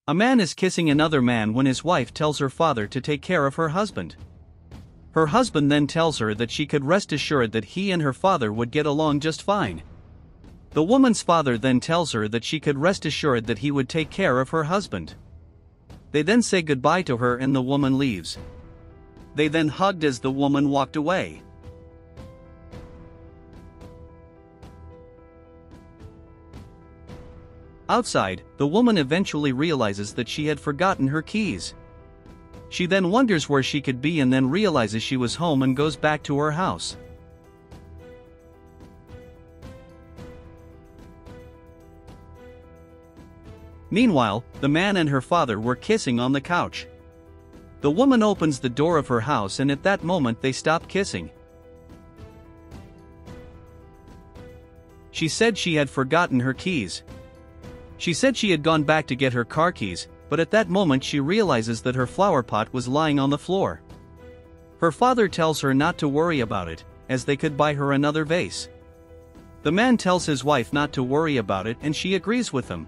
A man is kissing another man when his wife tells her father to take care of her husband. Her husband then tells her that she could rest assured that he and her father would get along just fine. The woman's father then tells her that she could rest assured that he would take care of her husband. They then say goodbye to her and the woman leaves. They then hugged as the woman walked away. Outside, the woman eventually realizes that she had forgotten her keys. She then wonders where she could be and then realizes she was home and goes back to her house. Meanwhile, the man and her father were kissing on the couch. The woman opens the door of her house and at that moment they stop kissing. She said she had forgotten her keys. She said she had gone back to get her car keys, but at that moment she realizes that her flower pot was lying on the floor. Her father tells her not to worry about it, as they could buy her another vase. The man tells his wife not to worry about it and she agrees with him.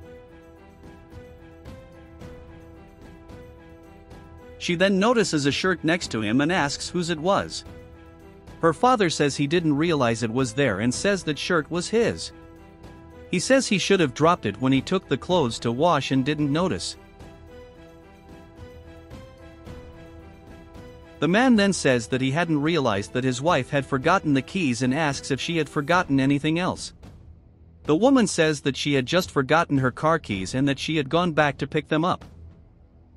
She then notices a shirt next to him and asks whose it was. Her father says he didn't realize it was there and says that shirt was his. He says he should have dropped it when he took the clothes to wash and didn't notice. The man then says that he hadn't realized that his wife had forgotten the keys and asks if she had forgotten anything else. The woman says that she had just forgotten her car keys and that she had gone back to pick them up.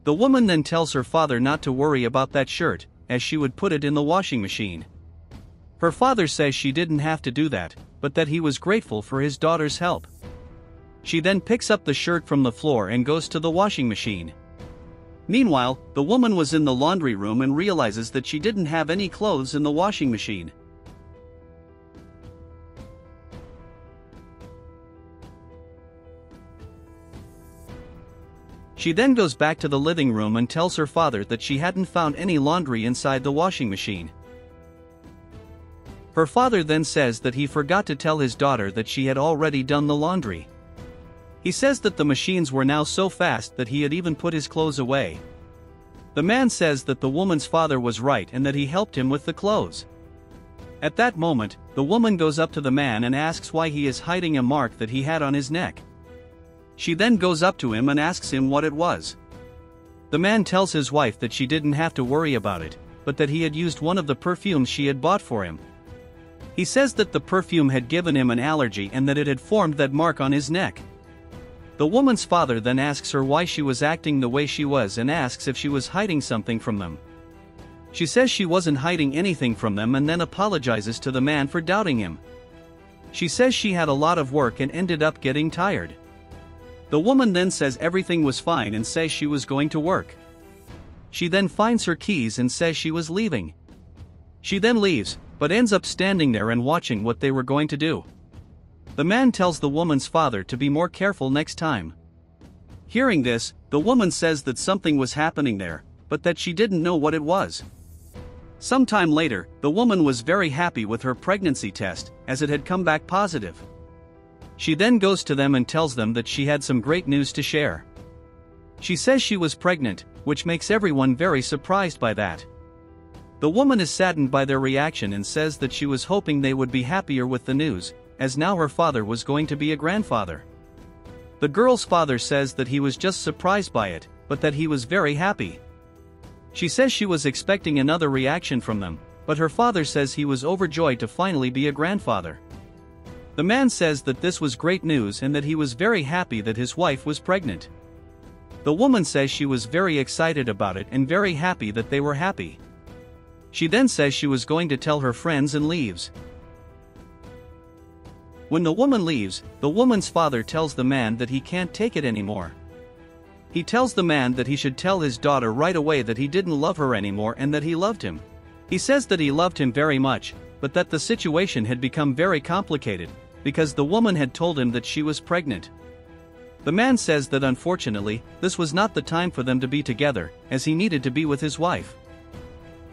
The woman then tells her father not to worry about that shirt, as she would put it in the washing machine. Her father says she didn't have to do that, but that he was grateful for his daughter's help. She then picks up the shirt from the floor and goes to the washing machine. Meanwhile, the woman was in the laundry room and realizes that she didn't have any clothes in the washing machine. She then goes back to the living room and tells her father that she hadn't found any laundry inside the washing machine. Her father then says that he forgot to tell his daughter that she had already done the laundry. He says that the machines were now so fast that he had even put his clothes away. The man says that the woman's father was right and that he helped him with the clothes. At that moment, the woman goes up to the man and asks why he is hiding a mark that he had on his neck. She then goes up to him and asks him what it was. The man tells his wife that she didn't have to worry about it, but that he had used one of the perfumes she had bought for him. He says that the perfume had given him an allergy and that it had formed that mark on his neck. The woman's father then asks her why she was acting the way she was and asks if she was hiding something from them. She says she wasn't hiding anything from them and then apologizes to the man for doubting him. She says she had a lot of work and ended up getting tired. The woman then says everything was fine and says she was going to work. She then finds her keys and says she was leaving. She then leaves, but ends up standing there and watching what they were going to do. The man tells the woman's father to be more careful next time. Hearing this, the woman says that something was happening there, but that she didn't know what it was. Sometime later, the woman was very happy with her pregnancy test, as it had come back positive. She then goes to them and tells them that she had some great news to share. She says she was pregnant, which makes everyone very surprised by that. The woman is saddened by their reaction and says that she was hoping they would be happier with the news, as now her father was going to be a grandfather. The girl's father says that he was just surprised by it, but that he was very happy. She says she was expecting another reaction from them, but her father says he was overjoyed to finally be a grandfather. The man says that this was great news and that he was very happy that his wife was pregnant. The woman says she was very excited about it and very happy that they were happy. She then says she was going to tell her friends and leaves. When the woman leaves, the woman's father tells the man that he can't take it anymore. He tells the man that he should tell his daughter right away that he didn't love her anymore and that he loved him. He says that he loved him very much, but that the situation had become very complicated, because the woman had told him that she was pregnant. The man says that unfortunately, this was not the time for them to be together, as he needed to be with his wife.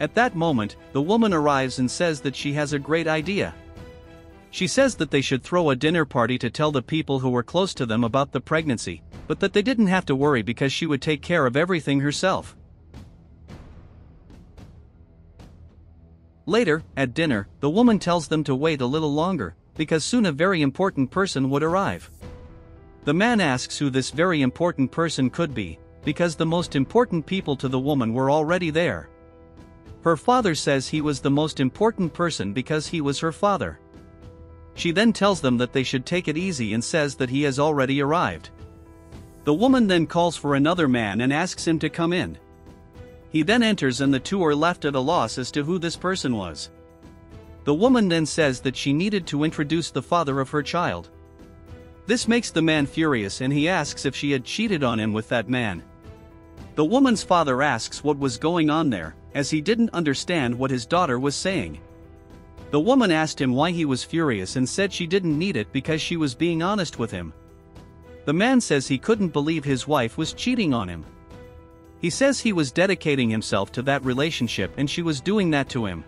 At that moment, the woman arrives and says that she has a great idea. She says that they should throw a dinner party to tell the people who were close to them about the pregnancy, but that they didn't have to worry because she would take care of everything herself. Later, at dinner, the woman tells them to wait a little longer, because soon a very important person would arrive. The man asks who this very important person could be, because the most important people to the woman were already there. Her father says he was the most important person because he was her father. She then tells them that they should take it easy and says that he has already arrived. The woman then calls for another man and asks him to come in. He then enters and the two are left at a loss as to who this person was. The woman then says that she needed to introduce the father of her child. This makes the man furious and he asks if she had cheated on him with that man. The woman's father asks what was going on there, as he didn't understand what his daughter was saying. The woman asked him why he was furious and said she didn't need it because she was being honest with him. The man says he couldn't believe his wife was cheating on him. He says he was dedicating himself to that relationship and she was doing that to him.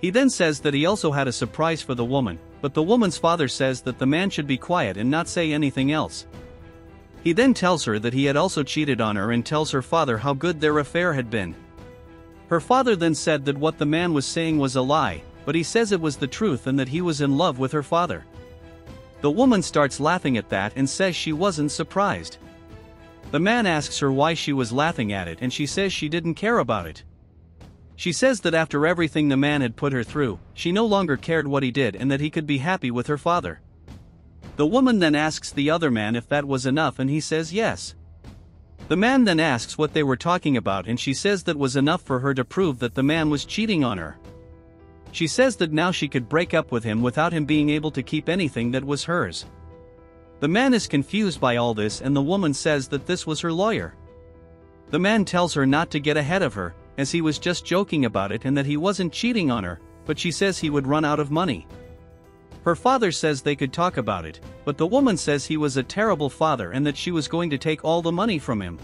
He then says that he also had a surprise for the woman, but the woman's father says that the man should be quiet and not say anything else. He then tells her that he had also cheated on her and tells her father how good their affair had been. Her father then said that what the man was saying was a lie, but he says it was the truth and that he was in love with her father. The woman starts laughing at that and says she wasn't surprised. The man asks her why she was laughing at it and she says she didn't care about it. She says that after everything the man had put her through, she no longer cared what he did and that he could be happy with her father. The woman then asks the other man if that was enough and he says yes. The man then asks what they were talking about and she says that was enough for her to prove that the man was cheating on her. She says that now she could break up with him without him being able to keep anything that was hers. The man is confused by all this and the woman says that this was her lawyer. The man tells her not to get ahead of her, as he was just joking about it and that he wasn't cheating on her, but she says he would run out of money. Her father says they could talk about it, but the woman says he was a terrible father and that she was going to take all the money from him.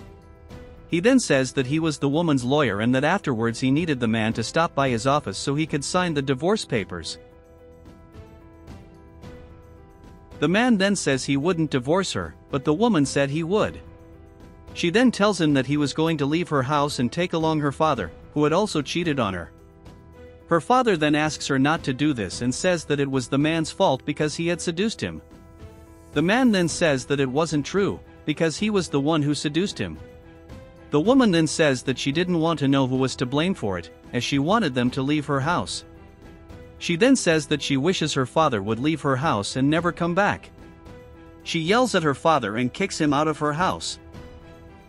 He then says that he was the woman's lawyer and that afterwards he needed the man to stop by his office so he could sign the divorce papers. The man then says he wouldn't divorce her, but the woman said he would. She then tells him that he was going to leave her house and take along her father, who had also cheated on her. Her father then asks her not to do this and says that it was the man's fault because he had seduced him. The man then says that it wasn't true, because he was the one who seduced him. The woman then says that she didn't want to know who was to blame for it, as she wanted them to leave her house. She then says that she wishes her father would leave her house and never come back. She yells at her father and kicks him out of her house.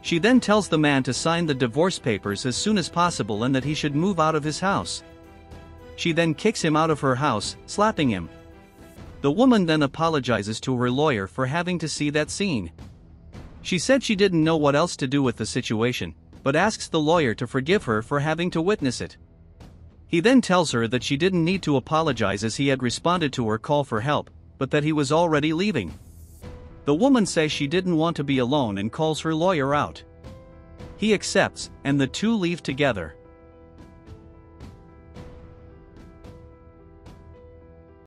She then tells the man to sign the divorce papers as soon as possible and that he should move out of his house. She then kicks him out of her house, slapping him. The woman then apologizes to her lawyer for having to see that scene. She said she didn't know what else to do with the situation, but asks the lawyer to forgive her for having to witness it. He then tells her that she didn't need to apologize as he had responded to her call for help, but that he was already leaving. The woman says she didn't want to be alone and calls her lawyer out. He accepts, and the two leave together.